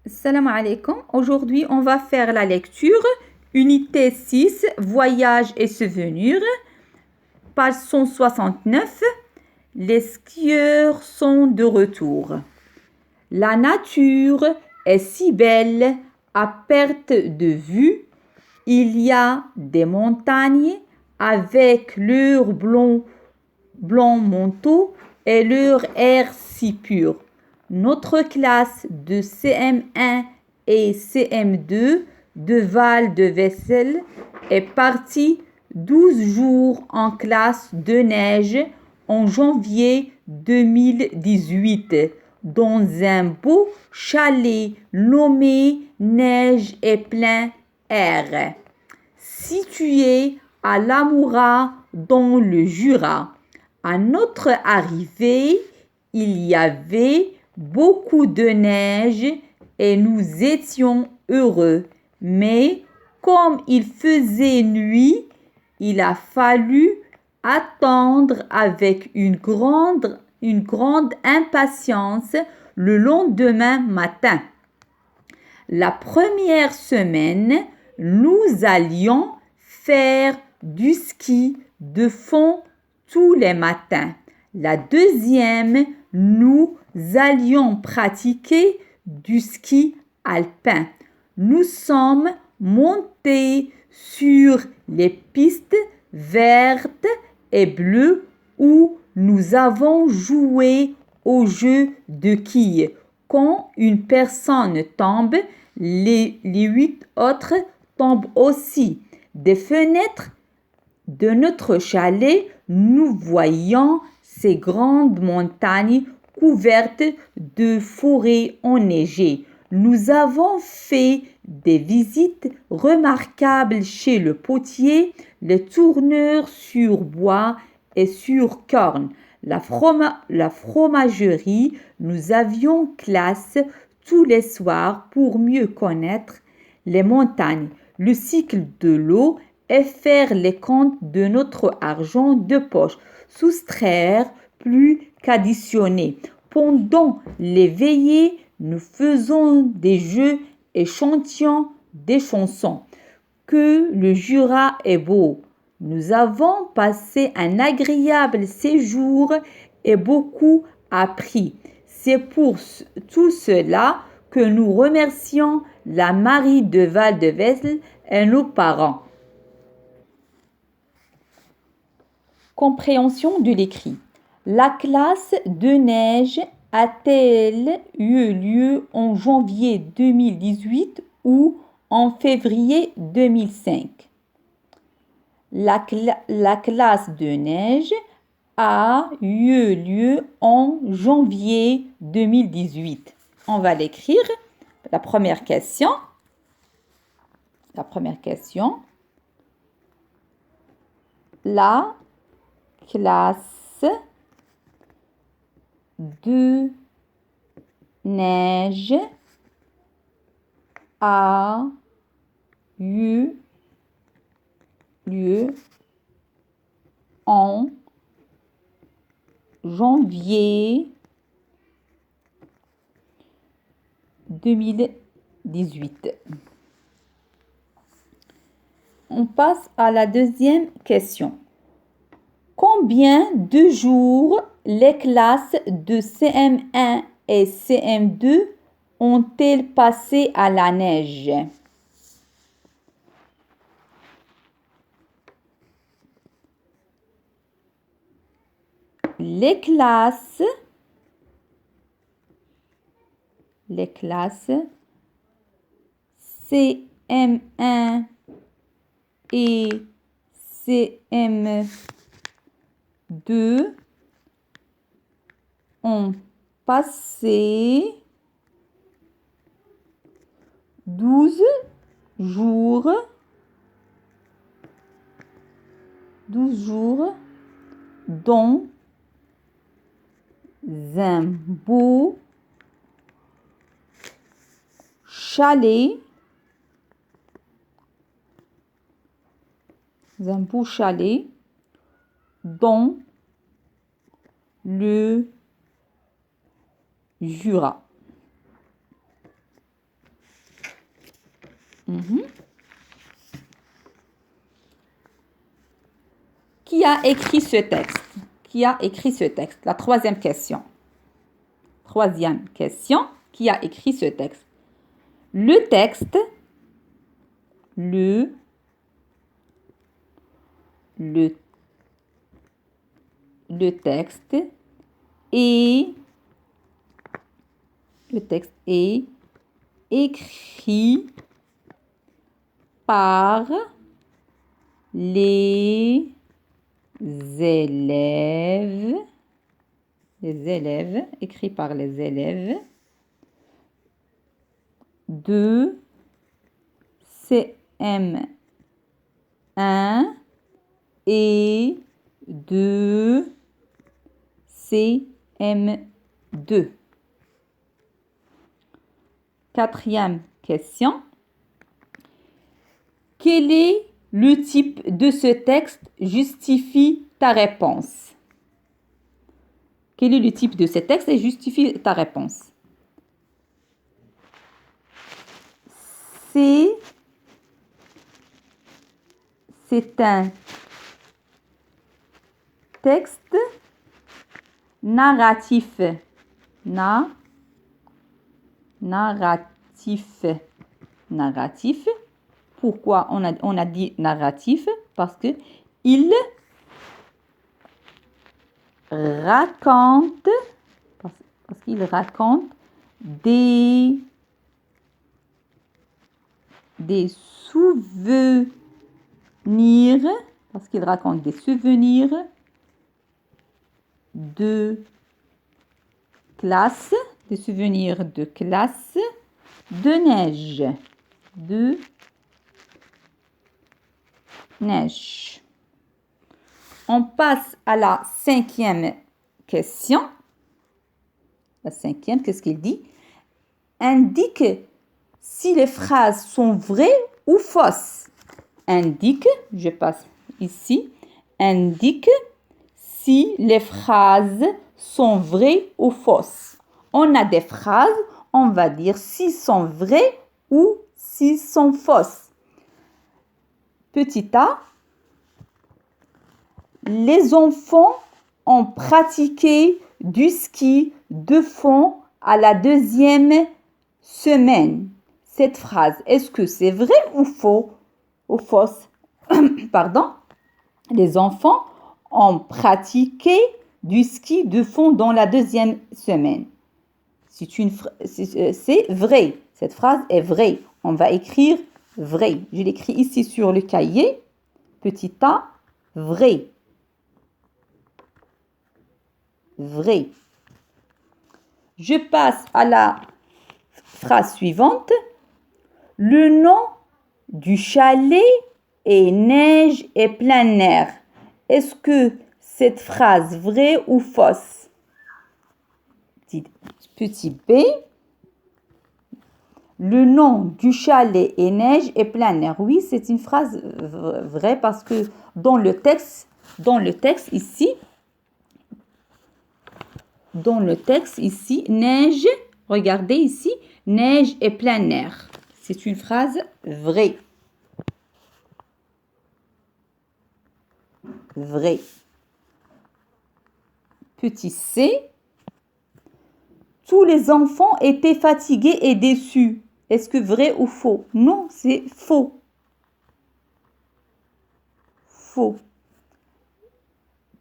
Salam alaikum. Aujourd'hui, on va faire la lecture. Unité 6, Voyages et souvenirs. Page 169. Les skieurs sont de retour. La nature est si belle à perte de vue. Il y a des montagnes avec leurs blancs manteaux et leur air si pur. Notre classe de CM1 et CM2 de Val-de-Vessel est partie 12 jours en classe de neige en janvier 2018 dans un beau chalet nommé Neige et plein air, situé à Lamoura dans le Jura. À notre arrivée, il y avait beaucoup de neige et nous étions heureux. Mais comme il faisait nuit, il a fallu attendre avec une grande impatience le lendemain matin. La première semaine, nous allions faire du ski de fond tous les matins. La deuxième, nous allions pratiquer du ski alpin. Nous sommes montés sur les pistes vertes et bleues où nous avons joué au jeu de quilles. Quand une personne tombe, les 8 autres tombent aussi. Des fenêtres de notre chalet, nous voyons ces grandes montagnes couvertes de forêts enneigées. Nous avons fait des visites remarquables chez le potier, les tourneurs sur bois et sur corne. La fromagerie, nous avions classe tous les soirs pour mieux connaître les montagnes, le cycle de l'eau et faire les comptes de notre argent de poche, soustraire plus qu'additionner. Pendant les veillées, nous faisons des jeux et chantions des chansons. Que le Jura est beau. Nous avons passé un agréable séjour et beaucoup appris. C'est pour tout cela que nous remercions la Marie de Val-de-Vessel et nos parents. Compréhension de l'écrit. La classe de neige a-t-elle eu lieu en janvier 2018 ou en février 2005? La classe de neige a eu lieu en janvier 2018. On va l'écrire. La première question. La classe de neige a eu lieu en janvier 2018. On passe à la deuxième question. Combien de jours les classes de CM1 et CM2 ont-elles passé à la neige? Les classes CM1 et CM2 ont passé 12 jours dans un beau chalet dans le Jura. Mhm. Qui a écrit ce texte? Qui a écrit ce texte? La troisième question. Troisième question. Qui a écrit ce texte? Le texte, le texte est écrit par les élèves, écrit par les élèves de CM1 et de CM2. Quatrième question. Quel est le type de ce texte? Justifie ta réponse. Quel est le type de ce texte et justifie ta réponse? C'est un texte narratif. Narratif. Pourquoi on a dit narratif? Parce que il raconte, parce qu'il raconte des souvenirs, parce qu'il raconte des souvenirs de classe, de neige. On passe à la cinquième question. La cinquième, qu'est-ce qu'il dit? Indique si les phrases sont vraies ou fausses. Indique, je passe ici, indique si les phrases sont vraies ou fausses. On a des phrases, on va dire si sont vraies ou si sont fausses. Petit a, les enfants ont pratiqué du ski de fond à la deuxième semaine. Cette phrase, est-ce que c'est vrai ou faux ou fausse? Pardon. Les enfants ont pratiqué du ski de fond dans la deuxième semaine. C'est vrai. Cette phrase est vraie. On va écrire vrai. Je l'écris ici sur le cahier. Petit a, vrai. Vrai. Je passe à la phrase suivante. Le nom du chalet est neige et plein air. Est-ce que cette phrase vraie ou fausse? Petit b. Le nom du chalet est neige et plein air. Oui, c'est une phrase vraie parce que dans le texte ici, neige, regardez ici, neige et plein air. C'est une phrase vraie. Vrai. Petit c. Tous les enfants étaient fatigués et déçus. Est-ce que vrai ou faux? Non, c'est faux. Faux.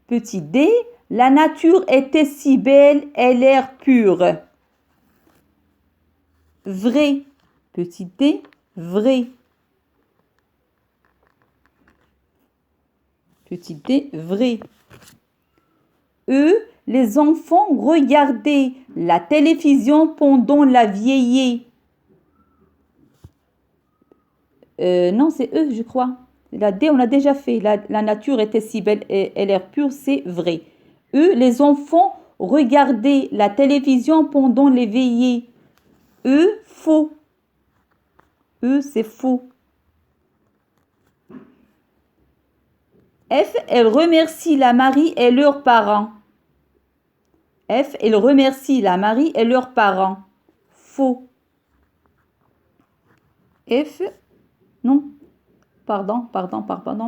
Petit d. La nature était si belle et l'air pur. Vrai. Petit d. Vrai. Petit d. Vrai. E. Les enfants regardaient la télévision pendant la veillée. Non, c'est E, je crois. La D, on l'a déjà fait. La nature était si belle et l'air pur, c'est vrai. E, les enfants regardaient la télévision pendant les veillées. E, faux. E, c'est faux. F, elle remercie la Marie et leurs parents. F, elle remercie la Marie et leurs parents. Faux. F, Non, pardon,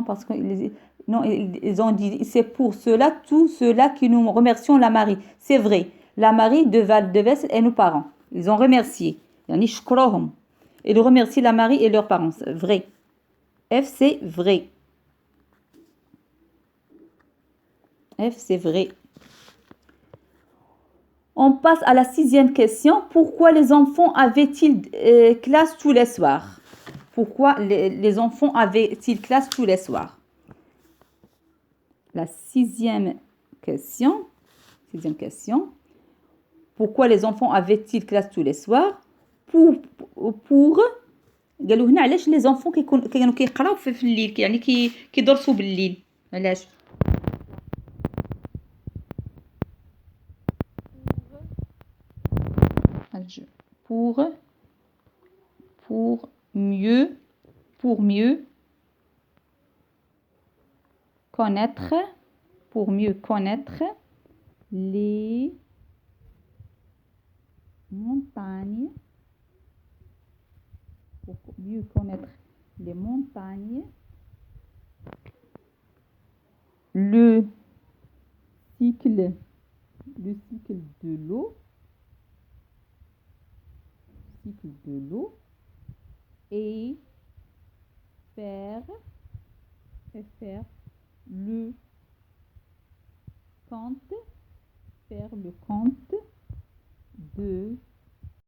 parce qu'ils non, ils ont dit, c'est pour cela, tout cela que nous remercions la Marie. C'est vrai, la Marie de Val-de-Vesse et nos parents. Ils ont remercié. Yani shkrohum. Ils remercient la Marie et leurs parents. C'est vrai. F, c'est vrai. F, c'est vrai. On passe à la 6e question. Pourquoi les enfants avaient-ils classe tous les soirs? Pourquoi les enfants avaient-ils classe tous les soirs? La 6e question. 6e question. Pourquoi les enfants avaient-ils classe tous les soirs? pour قالوا هنا علاش les enfants كانوا كيقراو في الليل يعني كيدرسوا بالليل علاش pour pour mieux pour mieux connaître pour mieux connaître les montagnes pour mieux connaître les montagnes le cycle de l'eau et faire le compte de